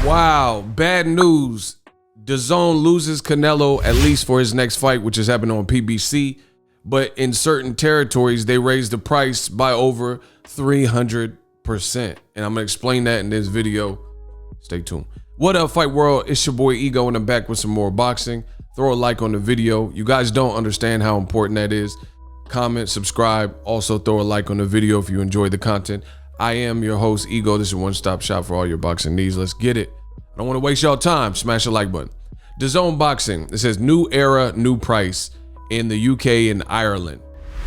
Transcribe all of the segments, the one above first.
Wow, bad news. DAZN loses Canelo at least for his next fight, which is happening on PBC. But in certain territories, they raised the price by over 300%. And I'm going to explain that in this video. Stay tuned. What up, Fight World? It's your boy Ego, and I'm back with some more boxing. Throw a like on the video. You guys don't understand how important that is. Comment, subscribe. Also throw a like on the video if you enjoy the content. I am your host, Ego. This is a one-stop shop for all your boxing needs. Let's get it. I don't want to waste y'all time. Smash the like button. DAZN Boxing. It says new era, new price in the UK and Ireland.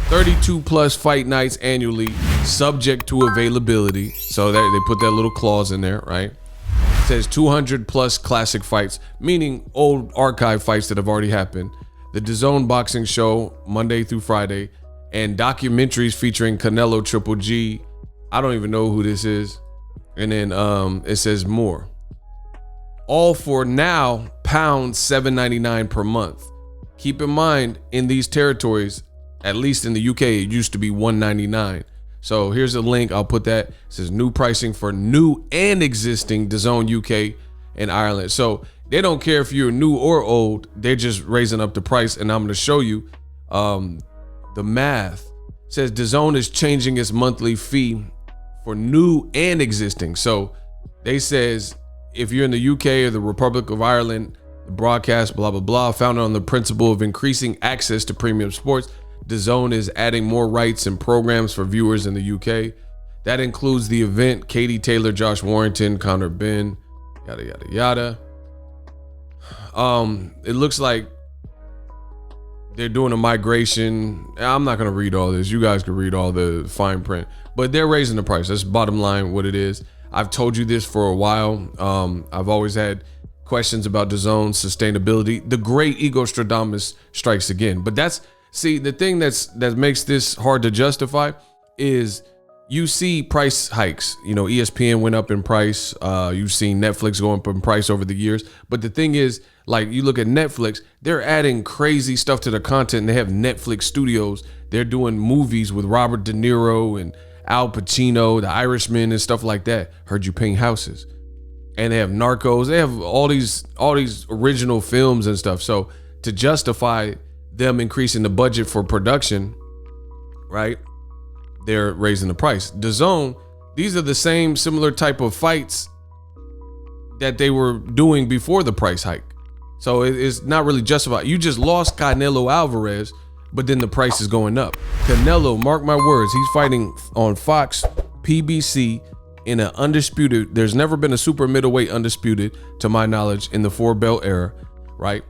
32 plus fight nights annually, subject to availability. So they put that little clause in there, right? It says 200 plus classic fights, meaning old archive fights that have already happened. The DAZN Boxing Show, Monday through Friday, and documentaries featuring Canelo, Triple G. I don't even know who this is. And then it says more. All for now, £7.99 per month. Keep in mind, in these territories, at least in the UK, it used to be $1.99. So here's a link. I'll put that. It says new pricing for new and existing DAZN UK and Ireland. So they don't care if you're new or old. They're just raising up the price. And I'm going to show you the math. It says DAZN is changing its monthly fee for new and existing. So they says if you're in the UK or the Republic of Ireland, the broadcast, blah, blah, blah, founded on the principle of increasing access to premium sports, DAZN is adding more rights and programs for viewers in the UK. That includes the event, Katie Taylor, Josh Warrington, Conor Benn, yada, yada, yada. It looks like they're doing a migration. I'm not going to read all this. You guys can read all the fine print, but they're raising the price. That's bottom line what it is. I've told you this for a while. I've always had questions about DAZN's sustainability. The great Ego Stradamus strikes again. But see, the thing that makes this hard to justify is you see price hikes. You know, ESPN went up in price. You've seen Netflix go up in price over the years. But the thing is, like, you look at Netflix, they're adding crazy stuff to the content. And they have Netflix studios. They're doing movies with Robert De Niro and Al Pacino, The Irishman, and stuff like that. Heard you paint houses. And they have Narcos. They have all these original films and stuff. So to justify them increasing the budget for production, right, they're raising the price. DAZN, these are the same similar type of fights that they were doing before the price hike. So it's not really justified. You just lost Canelo Alvarez, but then the price is going up. Canelo, mark my words, he's fighting on Fox, PBC, in an undisputed. There's never been a super middleweight undisputed, to my knowledge, in the 4-belt era, right?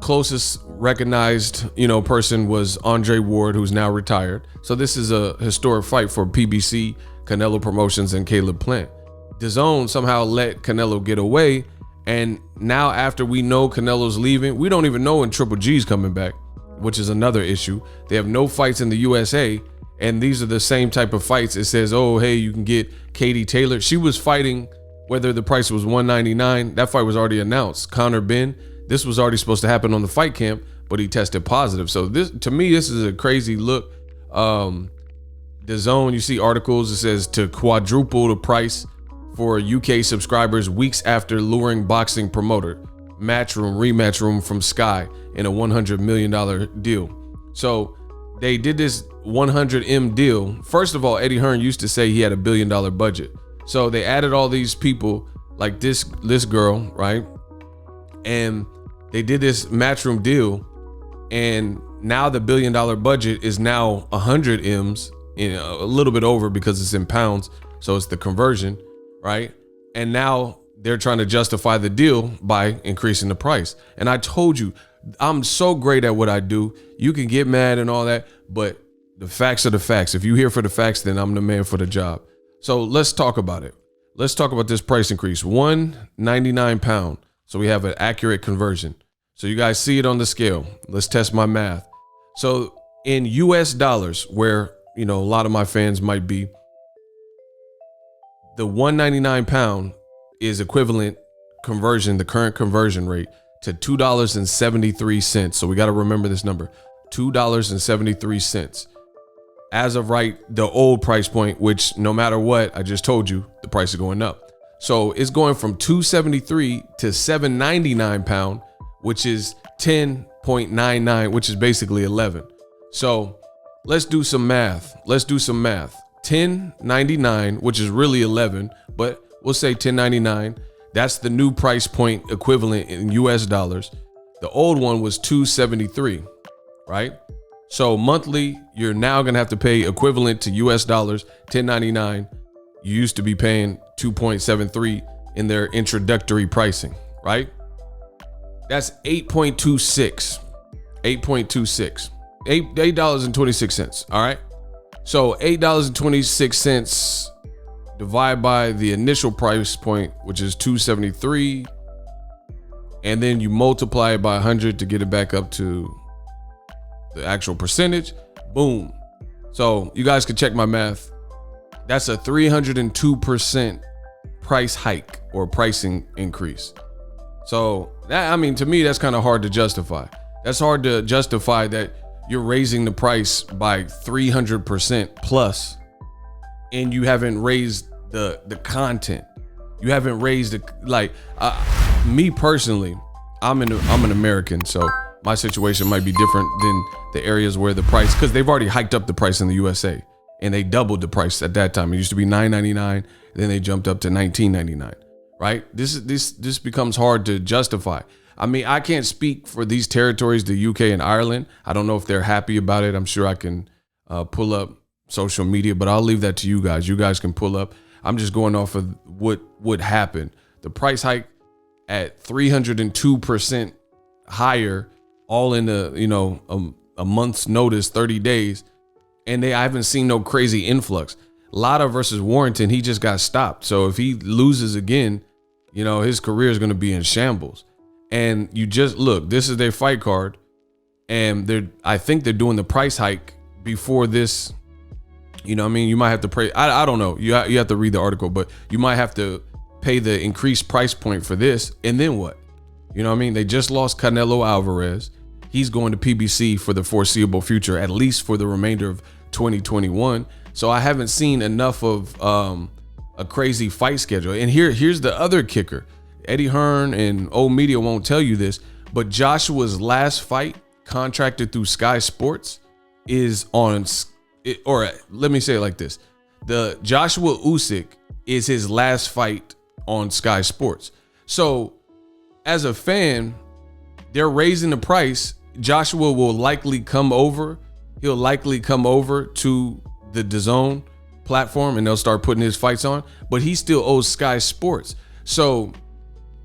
Closest recognized, person was Andre Ward, who's now retired. So this is a historic fight for PBC, Canelo Promotions, and Caleb Plant. DAZN somehow let Canelo get away, and now after we know Canelo's leaving, we don't even know when Triple G's coming back, which is another issue. They have no fights in the USA, and these are the same type of fights. It says, oh, hey, you can get Katie Taylor. She was fighting whether the price was $1.99. That fight was already announced. Conor Benn, this was already supposed to happen on the fight camp, but he tested positive. So this, to me, this is a crazy look. DAZN, you see articles, it says to quadruple the price for UK subscribers weeks after luring boxing promoter. Matchroom, rematch room from Sky in a $100 million deal. So they did this 100M deal. First of all, Eddie Hearn used to say he had $1 billion budget. So they added all these people like this girl, right? And they did this matchroom deal. And now the $1 billion budget is now 100 M's, a little bit over because it's in pounds. So it's the conversion, right? And now they're trying to justify the deal by increasing the price. And I told you, I'm so great at what I do. You can get mad and all that, but the facts are the facts. If you're here for the facts, then I'm the man for the job. So let's talk about it. Let's talk about this price increase. £1.99. So we have an accurate conversion. So you guys see it on the scale. Let's test my math. So in US dollars, where, a lot of my fans might be, the £1.99 is equivalent conversion, the current conversion rate, to $2.73. So we got to remember this number, $2.73. As of right, the old price point, which no matter what, I just told you, the price is going up. So it's going from 273 to 799 pound, which is 10.99, which is basically 11. So let's do some math. 1099, which is really 11, but we'll say 1099. That's the new price point equivalent in US dollars. The old one was 273, right? So monthly, you're now gonna have to pay equivalent to US dollars, 1099. You used to be paying 2.73 in their introductory pricing, right? That's 8.26, $8.26, all right? So $8.26 divided by the initial price point, which is 273, and then you multiply it by 100 to get it back up to the actual percentage. Boom. So you guys can check my math. That's a 302% price hike or pricing increase. So that, I mean, to me, that's kind of hard to justify. That's hard to justify that you're raising the price by 300% plus, and you haven't raised the content. You haven't raised the, like, me personally, I'm an American, so my situation might be different than the areas where the price, because they've already hiked up the price in the USA, and they doubled the price at that time. It used to be $9.99, then they jumped up to $19.99, right? This becomes hard to justify. I mean, I can't speak for these territories, the UK and Ireland. I don't know if they're happy about it. I'm sure I can pull up social media, but I'll leave that to you guys. You guys can pull up. I'm just going off of what would happen. The price hike at 302% higher, all in a month's notice, 30 days. And I haven't seen no crazy influx. Lara versus Warrington, he just got stopped. So if he loses again, his career is going to be in shambles. And you just look, this is their fight card. And I think they're doing the price hike before this. You know what I mean? You might have to pay. I don't know. You have to read the article, but you might have to pay the increased price point for this. And then what? You know what I mean? They just lost Canelo Alvarez. He's going to PBC for the foreseeable future, at least for the remainder of 2021. So I haven't seen enough of a crazy fight schedule. And here's the other kicker. Eddie Hearn and old media won't tell you this, but Joshua's last fight contracted through Sky Sports is on, or let me say it like this. The Joshua Usyk is his last fight on Sky Sports. So as a fan, they're raising the price. Joshua will likely come over. He'll likely come over to the DAZN platform and they'll start putting his fights on, but he still owes Sky Sports. So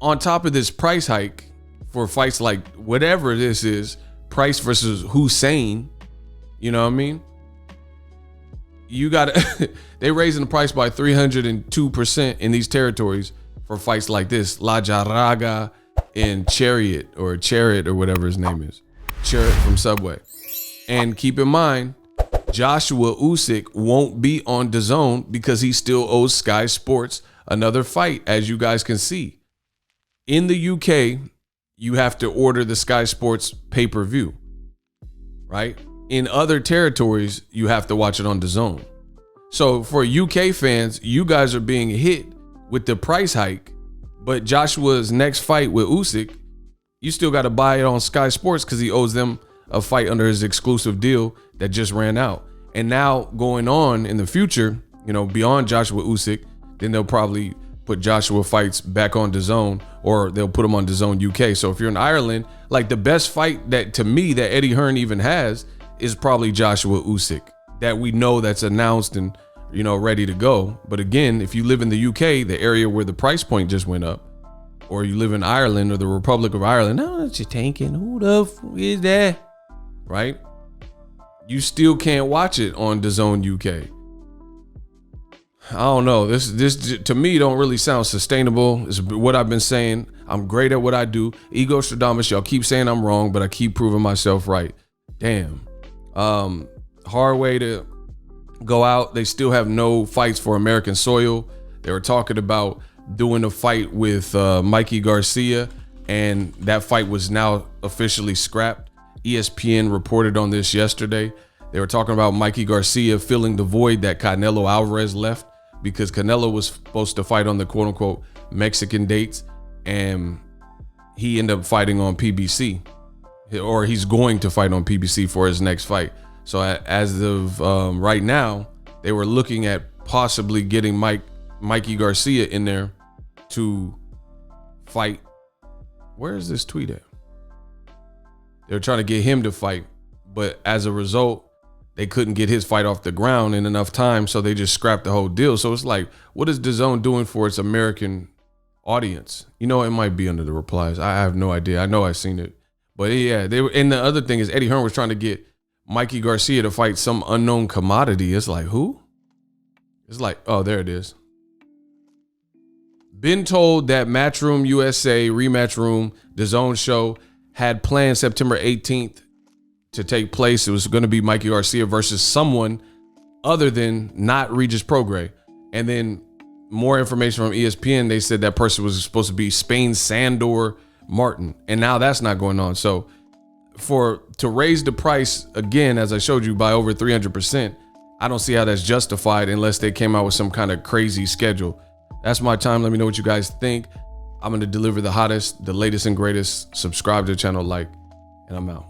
on top of this price hike for fights like whatever this is, Price versus Hussein, you know what I mean? You got they raising the price by 302% in these territories for fights like this. La Jaraga and Chariot or whatever his name is. Chariot from Subway. And keep in mind, Joshua Usyk won't be on DAZN because he still owes Sky Sports another fight, as you guys can see. In the UK, you have to order the Sky Sports pay-per-view, right? In other territories, you have to watch it on DAZN. So for UK fans, you guys are being hit with the price hike, but Joshua's next fight with Usyk, you still got to buy it on Sky Sports because he owes them a fight under his exclusive deal that just ran out. And now going on in the future, beyond Joshua Usyk, then they'll probably put Joshua fights back on DAZN, or they'll put them on DAZN UK. So if you're in Ireland, like the best fight that to me that Eddie Hearn even has is probably Joshua Usyk, that we know that's announced and ready to go. But again, if you live in the UK, the area where the price point just went up, or you live in Ireland or the Republic of Ireland, no, that's your tanking. Who the f is that? Right? You still can't watch it on DAZN UK. I don't know. This to me don't really sound sustainable. It's what I've been saying. I'm great at what I do. Ego Stradamus, y'all keep saying I'm wrong, but I keep proving myself right. Damn. Hard way to go out. They still have no fights for American soil. They were talking about doing a fight with Mikey Garcia, and that fight was now officially scrapped. ESPN reported on this yesterday. They were talking about Mikey Garcia filling the void that Canelo Alvarez left because Canelo was supposed to fight on the quote unquote Mexican dates, and he ended up fighting on PBC, or he's going to fight on PBC for his next fight. So as of right now, they were looking at possibly getting Mikey Garcia in there to fight. Where is this tweet at? They were trying to get him to fight, but as a result, they couldn't get his fight off the ground in enough time, so they just scrapped the whole deal. So it's like, what is DAZN doing for its American audience? You know, it might be under the replies. I have no idea. I know I've seen it, but yeah, they were. And the other thing is, Eddie Hearn was trying to get Mikey Garcia to fight some unknown commodity. It's like, who? It's like, oh, there it is. Been told that Matchroom USA Rematch Room, DAZN show, had planned September 18th to take place. It was going to be Mikey Garcia versus someone other than not Regis Prograis. And then more information from ESPN, they said that person was supposed to be Spain Sandor Martin. And now that's not going on. So to raise the price again, as I showed you, by over 300%, I don't see how that's justified unless they came out with some kind of crazy schedule. That's my time. Let me know what you guys think. I'm going to deliver the hottest, the latest and greatest. Subscribe to the channel, like, and I'm out.